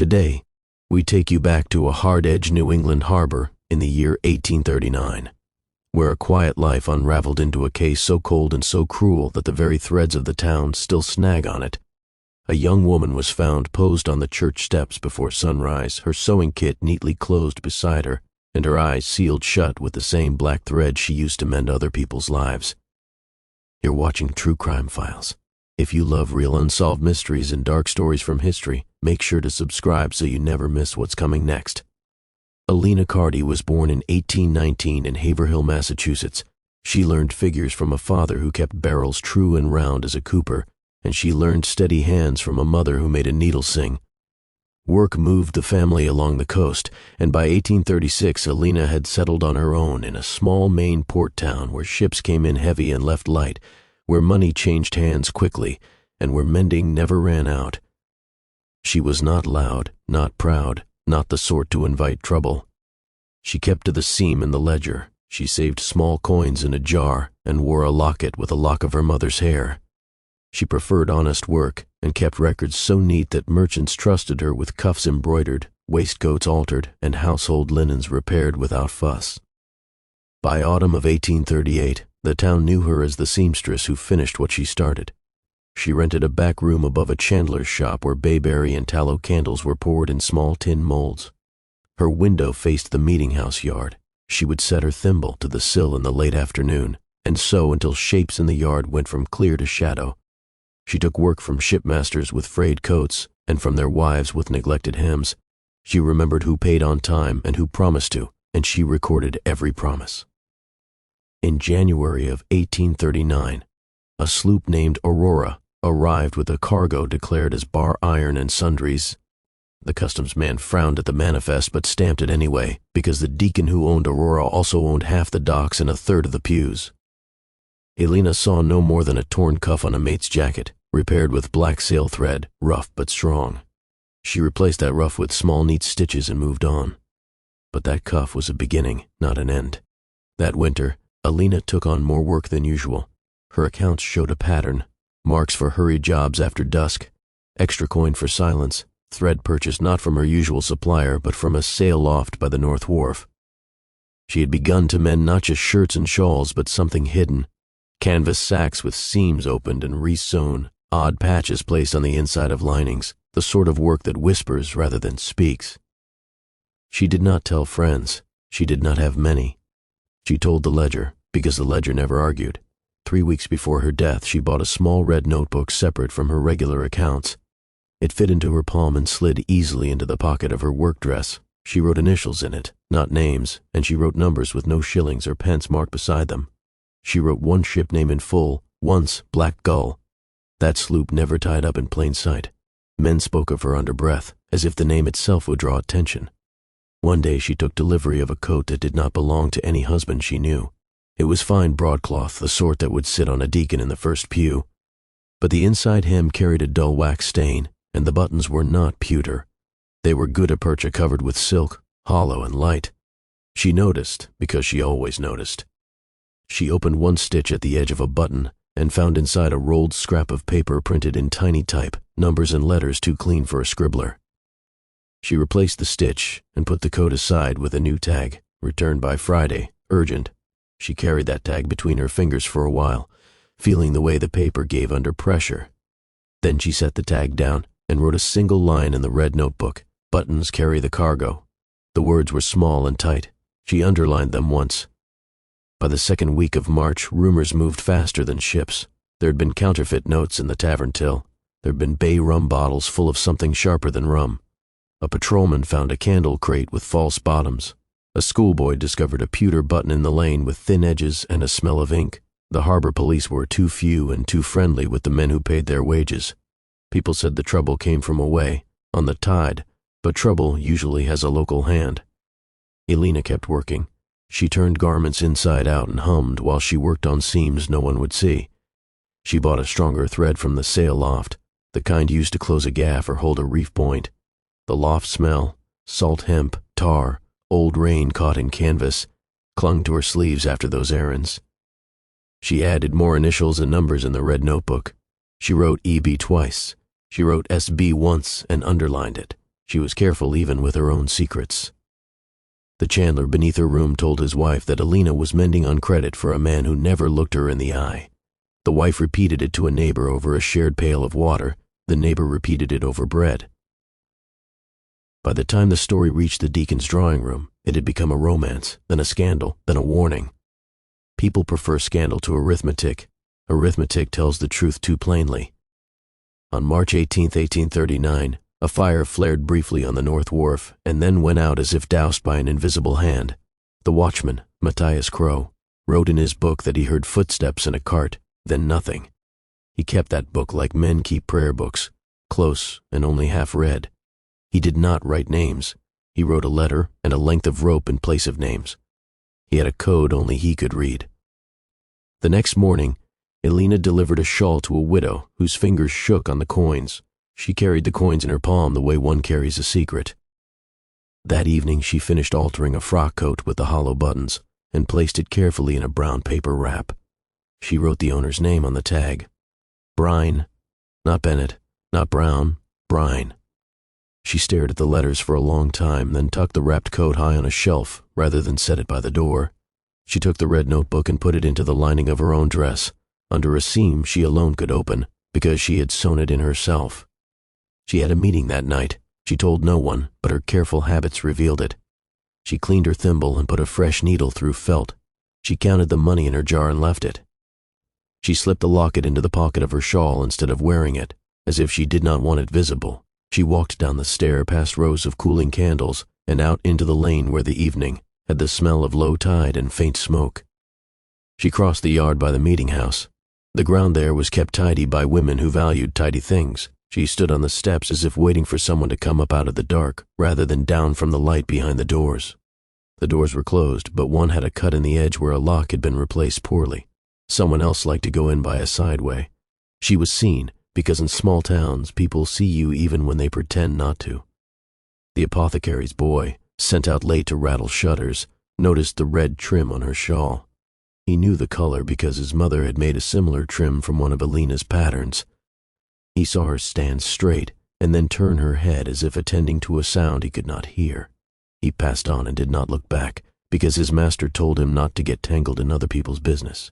Today, we take you back to a hard-edged New England harbor in the year 1839, where a quiet life unraveled into a case so cold and so cruel that the very threads of the town still snag on it. A young woman was found posed on the church steps before sunrise, her sewing kit neatly closed beside her, and her eyes sealed shut with the same black thread she used to mend other people's lives. You're watching True Crime Files. If you love real unsolved mysteries and dark stories from history, make sure to subscribe so you never miss what's coming next. Elina Carty was born in 1819 in Haverhill, Massachusetts. She learned figures from a father who kept barrels true and round as a cooper, and she learned steady hands from a mother who made a needle sing. Work moved the family along the coast, and by 1836 Elina had settled on her own in a small Maine port town where ships came in heavy and left light, where money changed hands quickly, and where mending never ran out. She was not loud, not proud, not the sort to invite trouble. She kept to the seam in the ledger. She saved small coins in a jar and wore a locket with a lock of her mother's hair. She preferred honest work and kept records so neat that merchants trusted her with cuffs embroidered, waistcoats altered, and household linens repaired without fuss. By autumn of 1838, the town knew her as the seamstress who finished what she started. She rented a back room above a chandler's shop where bayberry and tallow candles were poured in small tin molds. Her window faced the meeting-house yard. She would set her thimble to the sill in the late afternoon and sew until shapes in the yard went from clear to shadow. She took work from shipmasters with frayed coats and from their wives with neglected hems. She remembered who paid on time and who promised to, and she recorded every promise. In January of 1839, a sloop named Aurora arrived with a cargo declared as bar iron and sundries. The customs man frowned at the manifest but stamped it anyway, because the deacon who owned Aurora also owned half the docks and a third of the pews. Elina saw no more than a torn cuff on a mate's jacket, repaired with black sail thread, rough but strong. She replaced that rough with small neat stitches and moved on. But that cuff was a beginning, not an end. That winter, Elina took on more work than usual. Her accounts showed a pattern: marks for hurried jobs after dusk, extra coin for silence, thread purchased not from her usual supplier but from a sail loft by the North Wharf. She had begun to mend not just shirts and shawls but something hidden: canvas sacks with seams opened and re-sewn, odd patches placed on the inside of linings, the sort of work that whispers rather than speaks. She did not tell friends. She did not have many. She told the ledger, because the ledger never argued. 3 weeks before her death, she bought a small red notebook separate from her regular accounts. It fit into her palm and slid easily into the pocket of her work dress. She wrote initials in it, not names, and she wrote numbers with no shillings or pence marked beside them. She wrote one ship name in full, once Black Gull. That sloop never tied up in plain sight. Men spoke of her under breath, as if the name itself would draw attention. One day she took delivery of a coat that did not belong to any husband she knew. It was fine broadcloth, the sort that would sit on a deacon in the first pew. But the inside hem carried a dull wax stain, and the buttons were not pewter. They were gutta percha covered with silk, hollow and light. She noticed, because she always noticed. She opened one stitch at the edge of a button and found inside a rolled scrap of paper printed in tiny type, numbers and letters too clean for a scribbler. She replaced the stitch and put the coat aside with a new tag, returned by Friday, urgent. She carried that tag between her fingers for a while, feeling the way the paper gave under pressure. Then she set the tag down and wrote a single line in the red notebook: "Buttons carry the cargo." The words were small and tight. She underlined them once. By the second week of March, rumors moved faster than ships. There had been counterfeit notes in the tavern till. There had been bay rum bottles full of something sharper than rum. A patrolman found a candle crate with false bottoms. A schoolboy discovered a pewter button in the lane with thin edges and a smell of ink. The harbor police were too few and too friendly with the men who paid their wages. People said the trouble came from away, on the tide, but trouble usually has a local hand. Elina kept working. She turned garments inside out and hummed while she worked on seams no one would see. She bought a stronger thread from the sail loft, the kind used to close a gaff or hold a reef point. The loft smell, salt hemp, tar, old rain caught in canvas, clung to her sleeves after those errands. She added more initials and numbers in the red notebook. She wrote EB twice. She wrote SB once and underlined it. She was careful even with her own secrets. The chandler beneath her room told his wife that Elina was mending on credit for a man who never looked her in the eye. The wife repeated it to a neighbor over a shared pail of water. The neighbor repeated it over bread. By the time the story reached the deacon's drawing room, it had become a romance, then a scandal, then a warning. People prefer scandal to arithmetic. Arithmetic tells the truth too plainly. On March 18, 1839, a fire flared briefly on the North Wharf and then went out as if doused by an invisible hand. The watchman, Matthias Crow, wrote in his book that he heard footsteps in a cart, then nothing. He kept that book like men keep prayer books, close and only half read. He did not write names. He wrote a letter and a length of rope in place of names. He had a code only he could read. The next morning, Elina delivered a shawl to a widow whose fingers shook on the coins. She carried the coins in her palm the way one carries a secret. That evening she finished altering a frock coat with the hollow buttons and placed it carefully in a brown paper wrap. She wrote the owner's name on the tag. Brine, not Bennett, not Brown, Brine. She stared at the letters for a long time, then tucked the wrapped coat high on a shelf rather than set it by the door. She took the red notebook and put it into the lining of her own dress, under a seam she alone could open, because she had sewn it in herself. She had a meeting that night. She told no one, but her careful habits revealed it. She cleaned her thimble and put a fresh needle through felt. She counted the money in her jar and left it. She slipped the locket into the pocket of her shawl instead of wearing it, as if she did not want it visible. She walked down the stair past rows of cooling candles and out into the lane where the evening had the smell of low tide and faint smoke. She crossed the yard by the meeting house. The ground there was kept tidy by women who valued tidy things. She stood on the steps as if waiting for someone to come up out of the dark, rather than down from the light behind the doors. The doors were closed, but one had a cut in the edge where a lock had been replaced poorly. Someone else liked to go in by a side way. She was seen, because in small towns people see you even when they pretend not to. The apothecary's boy, sent out late to rattle shutters, noticed the red trim on her shawl. He knew the color because his mother had made a similar trim from one of Elina's patterns. He saw her stand straight and then turn her head as if attending to a sound he could not hear. He passed on and did not look back, because his master told him not to get tangled in other people's business.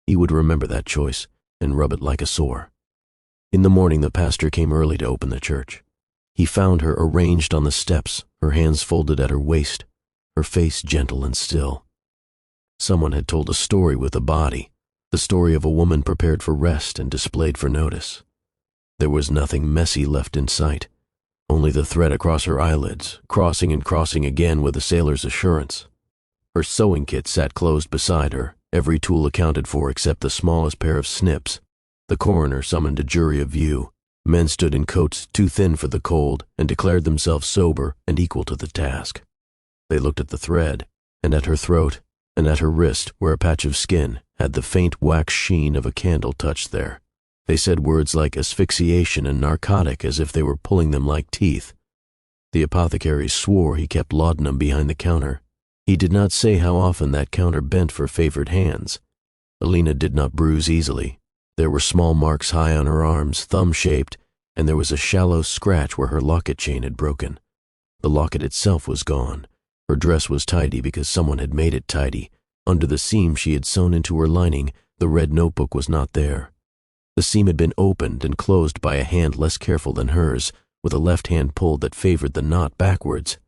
He would remember that choice and rub it like a sore. In the morning the pastor came early to open the church. He found her arranged on the steps, her hands folded at her waist, her face gentle and still. Someone had told a story with a body, the story of a woman prepared for rest and displayed for notice. There was nothing messy left in sight, only the thread across her eyelids, crossing and crossing again with a sailor's assurance. Her sewing kit sat closed beside her, every tool accounted for except the smallest pair of snips. The coroner summoned a jury of view. Men stood in coats too thin for the cold and declared themselves sober and equal to the task. They looked at the thread, and at her throat, and at her wrist where a patch of skin had the faint wax sheen of a candle touched there. They said words like asphyxiation and narcotic as if they were pulling them like teeth. The apothecary swore he kept laudanum behind the counter. He did not say how often that counter bent for favored hands. Elina did not bruise easily. There were small marks high on her arms, thumb-shaped, and there was a shallow scratch where her locket chain had broken. The locket itself was gone. Her dress was tidy because someone had made it tidy. Under the seam she had sewn into her lining, the red notebook was not there. The seam had been opened and closed by a hand less careful than hers, with a left hand pulled that favored the knot backwards.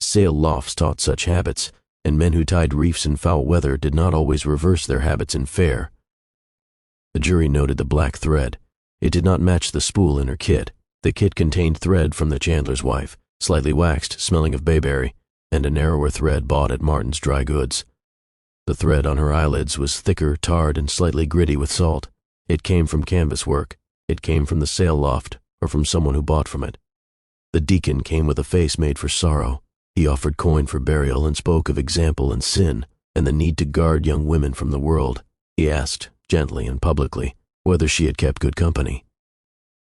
Sail lofts taught such habits, and men who tied reefs in foul weather did not always reverse their habits in fair. The jury noted the black thread. It did not match the spool in her kit. The kit contained thread from the chandler's wife, slightly waxed, smelling of bayberry, and a narrower thread bought at Martin's Dry Goods. The thread on her eyelids was thicker, tarred, and slightly gritty with salt. It came from canvas work. It came from the sail loft, or from someone who bought from it. The deacon came with a face made for sorrow. He offered coin for burial and spoke of example and sin, and the need to guard young women from the world. He asked, gently and publicly, whether she had kept good company.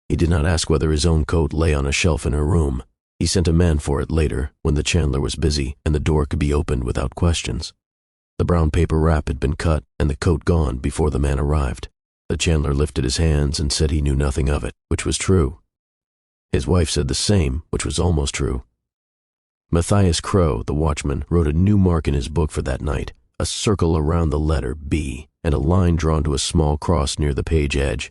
He did not ask whether his own coat lay on a shelf in her room. He sent a man for it later, when the chandler was busy and the door could be opened without questions. The brown paper wrap had been cut and the coat gone before the man arrived. The chandler lifted his hands and said he knew nothing of it, which was true. His wife said the same, which was almost true. Matthias Crow, the watchman, wrote a new mark in his book for that night, a circle around the letter B, and a line drawn to a small cross near the page edge.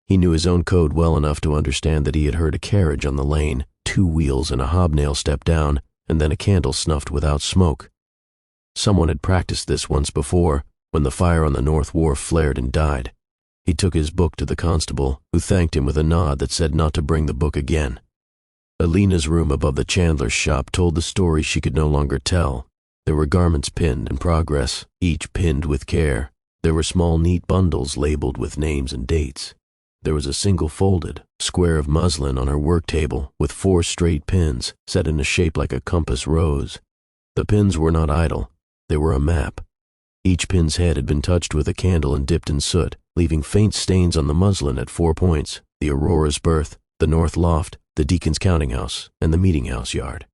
He knew his own code well enough to understand that he had heard a carriage on the lane, 2 wheels and a hobnail step down, and then a candle snuffed without smoke. Someone had practiced this once before, when the fire on the North Wharf flared and died. He took his book to the constable, who thanked him with a nod that said not to bring the book again. Elina's room above the chandler's shop told the story she could no longer tell. There were garments pinned in progress, each pinned with care. There were small neat bundles labeled with names and dates. There was a single folded square of muslin on her work table with 4 straight pins set in a shape like a compass rose. The pins were not idle. They were a map. Each pin's head had been touched with a candle and dipped in soot, leaving faint stains on the muslin at 4 points: the Aurora's berth, the north loft, the deacon's counting house, and the meeting house yard.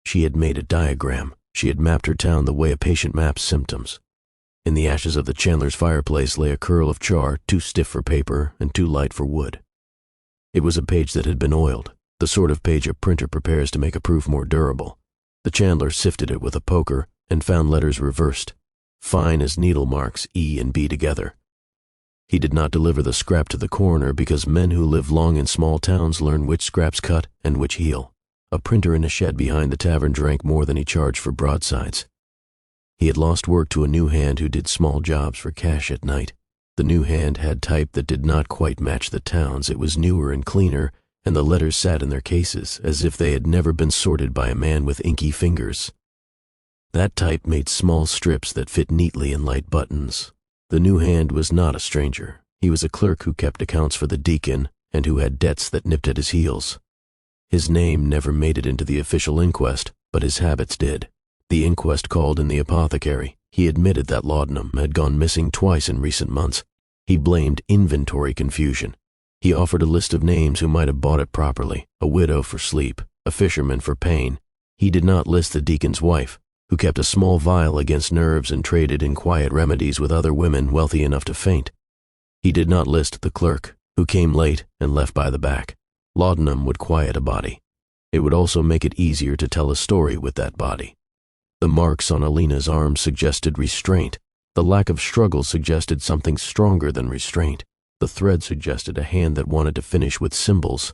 She had made a diagram. She had mapped her town the way a patient maps symptoms. In the ashes of the chandler's fireplace lay a curl of char, too stiff for paper and too light for wood. It was a page that had been oiled, the sort of page a printer prepares to make a proof more durable. The chandler sifted it with a poker and found letters reversed, fine as needle marks, E and B together. He did not deliver the scrap to the coroner because men who live long in small towns learn which scraps cut and which heal. A printer in a shed behind the tavern drank more than he charged for broadsides. He had lost work to a new hand who did small jobs for cash at night. The new hand had type that did not quite match the town's. It was newer and cleaner, and the letters sat in their cases as if they had never been sorted by a man with inky fingers. That type made small strips that fit neatly in light buttons. The new hand was not a stranger. He was a clerk who kept accounts for the deacon and who had debts that nipped at his heels. His name never made it into the official inquest, but his habits did. The inquest called in the apothecary. He admitted that laudanum had gone missing twice in recent months. He blamed inventory confusion. He offered a list of names who might have bought it properly: a widow for sleep, a fisherman for pain. He did not list the deacon's wife, who kept a small vial against nerves and traded in quiet remedies with other women wealthy enough to faint. He did not list the clerk, who came late and left by the back. Laudanum would quiet a body. It would also make it easier to tell a story with that body. The marks on Elina's arms suggested restraint. The lack of struggle suggested something stronger than restraint. The thread suggested a hand that wanted to finish with symbols.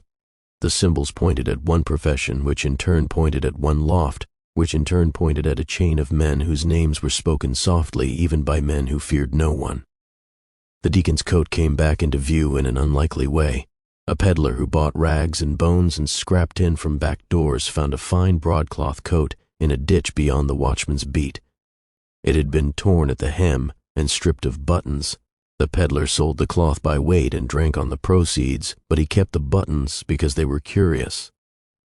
The symbols pointed at one profession, which in turn pointed at one loft, which in turn pointed at a chain of men whose names were spoken softly even by men who feared no one. The deacon's coat came back into view in an unlikely way. A peddler who bought rags and bones and scrap tin from back doors found a fine broadcloth coat in a ditch beyond the watchman's beat. It had been torn at the hem and stripped of buttons. The peddler sold the cloth by weight and drank on the proceeds, but he kept the buttons because they were curious.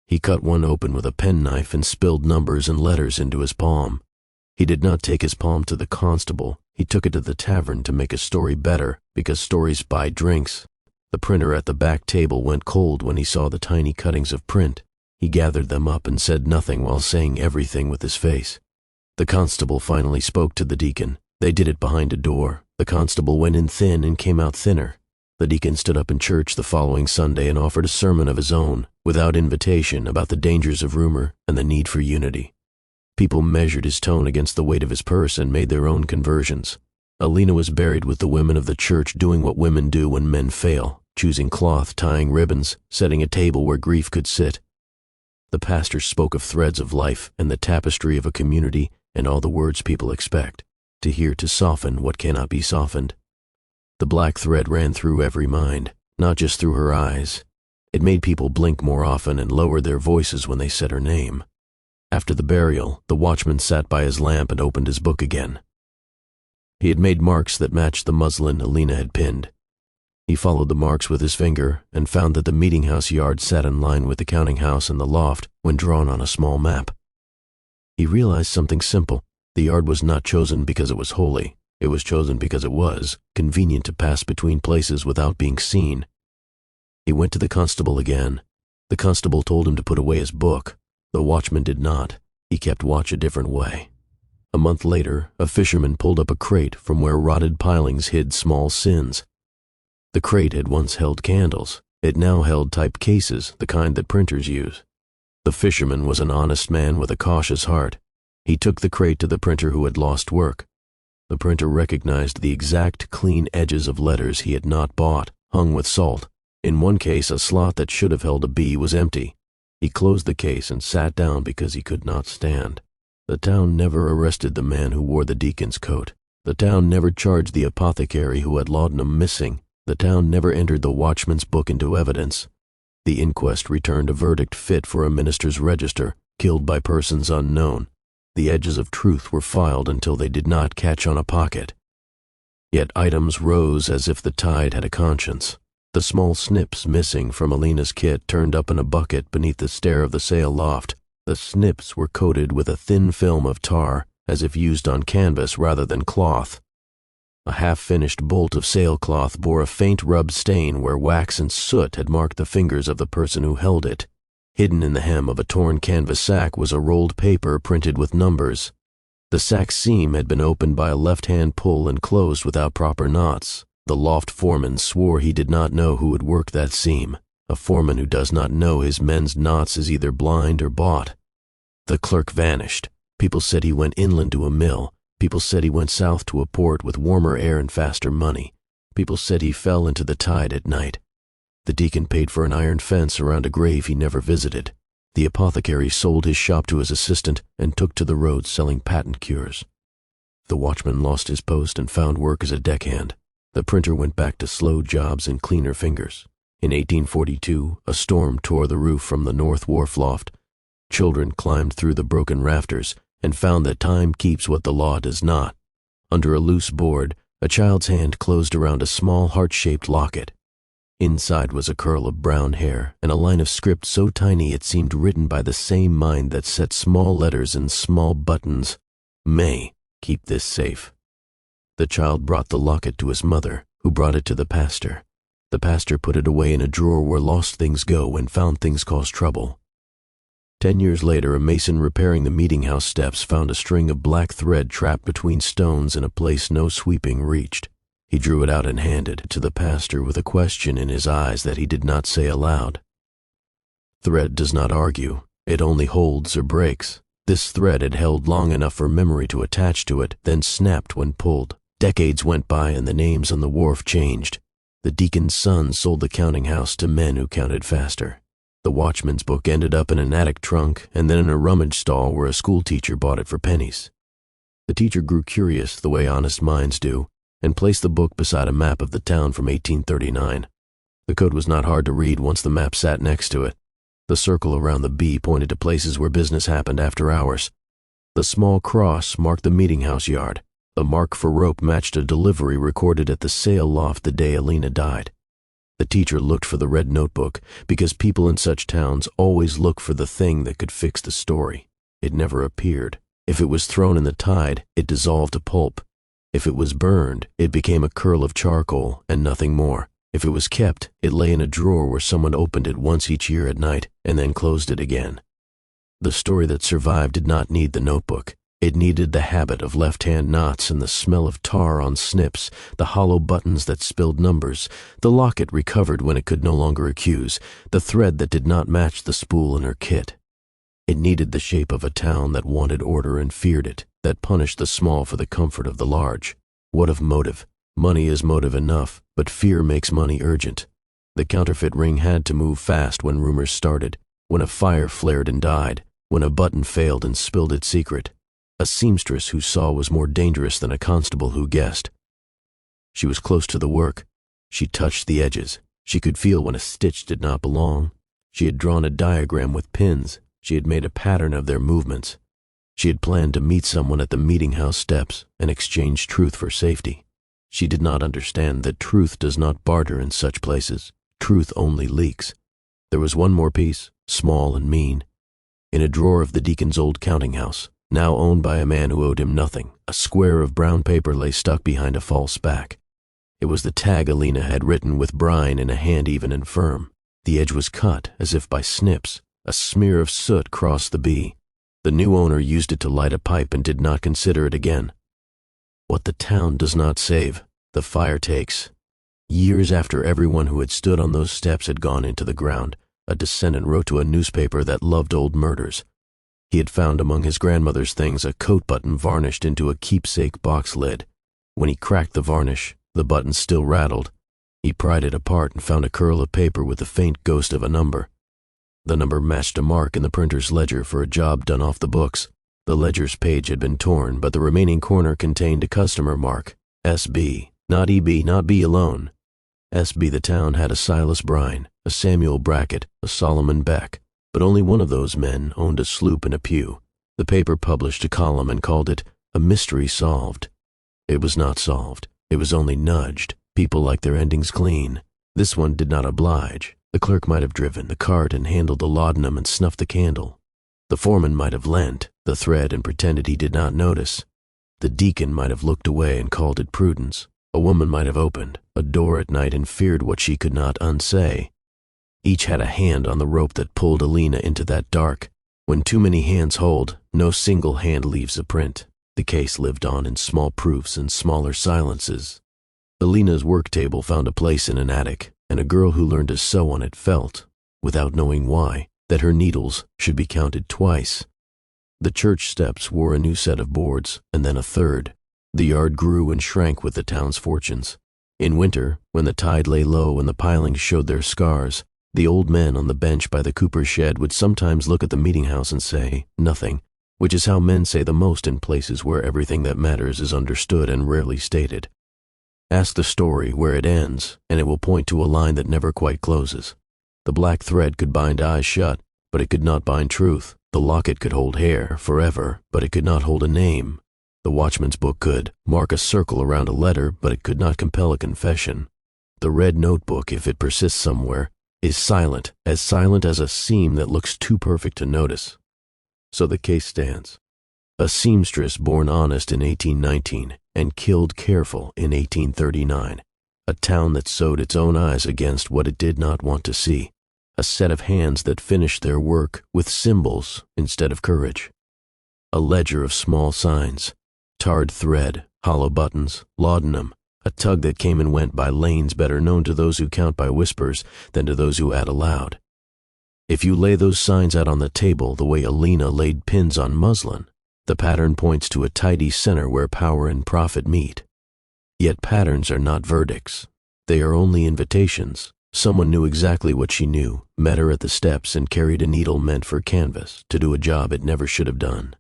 He cut one open with a penknife and spilled numbers and letters into his palm. He did not take his palm to the constable. He took it to the tavern to make a story better, because stories buy drinks. The printer at the back table went cold when he saw the tiny cuttings of print. He gathered them up and said nothing while saying everything with his face. The constable finally spoke to the deacon. They did it behind a door. The constable went in thin and came out thinner. The deacon stood up in church the following Sunday and offered a sermon of his own, without invitation, about the dangers of rumor and the need for unity. People measured his tone against the weight of his purse and made their own conversions. Elina was buried with the women of the church doing what women do when men fail, choosing cloth, tying ribbons, setting a table where grief could sit. The pastor spoke of threads of life and the tapestry of a community and all the words people expect to hear to soften what cannot be softened. The black thread ran through every mind, not just through her eyes. It made people blink more often and lower their voices when they said her name. After the burial, the watchman sat by his lamp and opened his book again. He had made marks that matched the muslin Elina had pinned. He followed the marks with his finger and found that the meeting house yard sat in line with the counting house and the loft when drawn on a small map. He realized something simple. The yard was not chosen because it was holy. It was chosen because it was convenient to pass between places without being seen. He went to the constable again. The constable told him to put away his book. The watchman did not. He kept watch a different way. A month later, a fisherman pulled up a crate from where rotted pilings hid small sins. The crate had once held candles. It now held typed cases, the kind that printers use. The fisherman was an honest man with a cautious heart. He took the crate to the printer who had lost work. The printer recognized the exact clean edges of letters he had not bought, hung with salt. In one case, a slot that should have held a B was empty. He closed the case and sat down because he could not stand. The town never arrested the man who wore the deacon's coat. The town never charged the apothecary who had laudanum missing. The town never entered the watchman's book into evidence. The inquest returned a verdict fit for a minister's register, killed by persons unknown. The edges of truth were filed until they did not catch on a pocket. Yet items rose as if the tide had a conscience. The small snips missing from Elina's kit turned up in a bucket beneath the stair of the sail loft. The snips were coated with a thin film of tar, as if used on canvas rather than cloth. A half-finished bolt of sailcloth bore a faint rub stain where wax and soot had marked the fingers of the person who held it. Hidden in the hem of a torn canvas sack was a rolled paper printed with numbers. The sack seam had been opened by a left-hand pull and closed without proper knots. The loft foreman swore he did not know who had worked that seam. A foreman who does not know his men's knots is either blind or bought. The clerk vanished. People said he went inland to a mill. People said he went south to a port with warmer air and faster money. People said he fell into the tide at night. The deacon paid for an iron fence around a grave he never visited. The apothecary sold his shop to his assistant and took to the road selling patent cures. The watchman lost his post and found work as a deckhand. The printer went back to slow jobs and cleaner fingers. In 1842, a storm tore the roof from the north wharf loft. Children climbed through the broken rafters and found that time keeps what the law does not. Under a loose board, a child's hand closed around a small heart-shaped locket. Inside was a curl of brown hair and a line of script so tiny it seemed written by the same mind that set small letters in small buttons. May, keep this safe. The child brought the locket to his mother, who brought it to the pastor. The pastor put it away in a drawer where lost things go when found things cause trouble. 10 years later, a mason repairing the meeting house steps found a string of black thread trapped between stones in a place no sweeping reached. He drew it out and handed it to the pastor with a question in his eyes that he did not say aloud. Thread does not argue. It only holds or breaks. This thread had held long enough for memory to attach to it, then snapped when pulled. Decades went by and the names on the wharf changed. The deacon's son sold the counting house to men who counted faster. The watchman's book ended up in an attic trunk and then in a rummage stall where a schoolteacher bought it for pennies. The teacher grew curious the way honest minds do and placed the book beside a map of the town from 1839. The code was not hard to read once the map sat next to it. The circle around the B pointed to places where business happened after hours. The small cross marked the meeting house yard. The mark for rope matched a delivery recorded at the sail loft the day Elina died. The teacher looked for the red notebook because people in such towns always look for the thing that could fix the story. It never appeared. If it was thrown in the tide, it dissolved to pulp. If it was burned, it became a curl of charcoal and nothing more. If it was kept, it lay in a drawer where someone opened it once each year at night and then closed it again. The story that survived did not need the notebook. It needed the habit of left-hand knots and the smell of tar on snips, the hollow buttons that spilled numbers, the locket recovered when it could no longer accuse, the thread that did not match the spool in her kit. It needed the shape of a town that wanted order and feared it, that punished the small for the comfort of the large. What of motive? Money is motive enough, but fear makes money urgent. The counterfeit ring had to move fast when rumors started, when a fire flared and died, when a button failed and spilled its secret. A seamstress who saw was more dangerous than a constable who guessed. She was close to the work. She touched the edges. She could feel when a stitch did not belong. She had drawn a diagram with pins. She had made a pattern of their movements. She had planned to meet someone at the meeting house steps and exchange truth for safety. She did not understand that truth does not barter in such places. Truth only leaks. There was one more piece, small and mean. In a drawer of the deacon's old counting house, now owned by a man who owed him nothing, a square of brown paper lay stuck behind a false back. It was the tag Elina had written with brine in a hand even and firm. The edge was cut, as if by snips. A smear of soot crossed the B. The new owner used it to light a pipe and did not consider it again. What the town does not save, the fire takes. Years after everyone who had stood on those steps had gone into the ground, a descendant wrote to a newspaper that loved old murders. He had found among his grandmother's things a coat button varnished into a keepsake box lid. When he cracked the varnish, the button still rattled. He pried it apart and found a curl of paper with the faint ghost of a number. The number matched a mark in the printer's ledger for a job done off the books. The ledger's page had been torn, but the remaining corner contained a customer mark, SB, not EB, not B alone. SB the town had a Silas Brine, a Samuel Brackett, a Solomon Beck, but only one of those men owned a sloop and a pew. The paper published a column and called it A Mystery Solved. It was not solved. It was only nudged. People like their endings clean. This one did not oblige. The clerk might have driven the cart and handled the laudanum and snuffed the candle. The foreman might have lent the thread and pretended he did not notice. The deacon might have looked away and called it prudence. A woman might have opened a door at night and feared what she could not unsay. Each had a hand on the rope that pulled Elina into that dark. When too many hands hold, no single hand leaves a print. The case lived on in small proofs and smaller silences. Elina's work table found a place in an attic, and a girl who learned to sew on it felt, without knowing why, that her needles should be counted twice. The church steps wore a new set of boards, and then a third. The yard grew and shrank with the town's fortunes. In winter, when the tide lay low and the pilings showed their scars, the old men on the bench by the cooper's shed would sometimes look at the meeting house and say, nothing, which is how men say the most in places where everything that matters is understood and rarely stated. Ask the story where it ends, and it will point to a line that never quite closes. The black thread could bind eyes shut, but it could not bind truth. The locket could hold hair forever, but it could not hold a name. The watchman's book could mark a circle around a letter, but it could not compel a confession. The red notebook, if it persists somewhere, is silent as a seam that looks too perfect to notice. So the case stands. A seamstress born honest in 1819 and killed careful in 1839. A town that sewed its own eyes against what it did not want to see. A set of hands that finished their work with symbols instead of courage. A ledger of small signs. Tarred thread, hollow buttons, laudanum, a tug that came and went by lanes better known to those who count by whispers than to those who add aloud. If you lay those signs out on the table the way Elina laid pins on muslin, the pattern points to a tidy center where power and profit meet. Yet patterns are not verdicts. They are only invitations. Someone knew exactly what she knew, met her at the steps, and carried a needle meant for canvas to do a job it never should have done.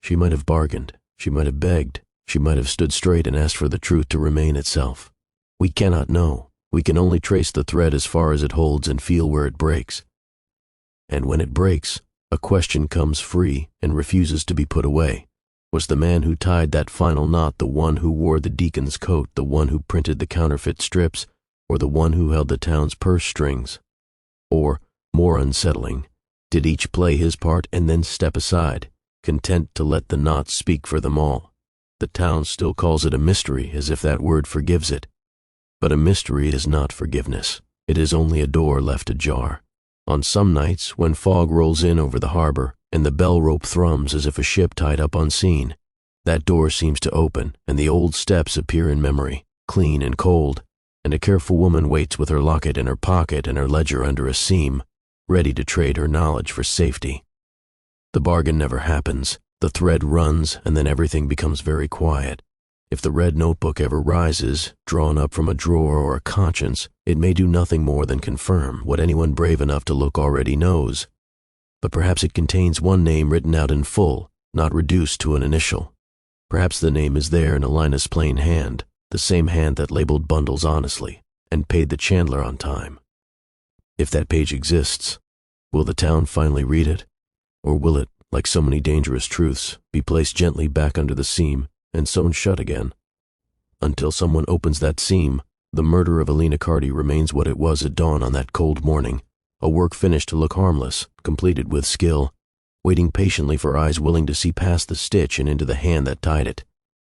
She might have bargained. She might have begged. She might have stood straight and asked for the truth to remain itself. We cannot know. We can only trace the thread as far as it holds and feel where it breaks. And when it breaks, a question comes free and refuses to be put away. Was the man who tied that final knot the one who wore the deacon's coat, the one who printed the counterfeit strips, or the one who held the town's purse strings? Or, more unsettling, did each play his part and then step aside, content to let the knot speak for them all? The town still calls it a mystery, as if that word forgives it. But a mystery is not forgiveness. It is only a door left ajar. On some nights, when fog rolls in over the harbor and the bell rope thrums as if a ship tied up unseen, that door seems to open and the old steps appear in memory, clean and cold, and a careful woman waits with her locket in her pocket and her ledger under a seam, ready to trade her knowledge for safety. The bargain never happens. The thread runs, and then everything becomes very quiet. If the red notebook ever rises, drawn up from a drawer or a conscience, it may do nothing more than confirm what anyone brave enough to look already knows. But perhaps it contains one name written out in full, not reduced to an initial. Perhaps the name is there in Elina's plain hand, the same hand that labeled bundles honestly and paid the chandler on time. If that page exists, will the town finally read it? Or will it, like so many dangerous truths, be placed gently back under the seam and sewn shut again? Until someone opens that seam, the murder of Elina Carty remains what it was at dawn on that cold morning, a work finished to look harmless, completed with skill, waiting patiently for eyes willing to see past the stitch and into the hand that tied it.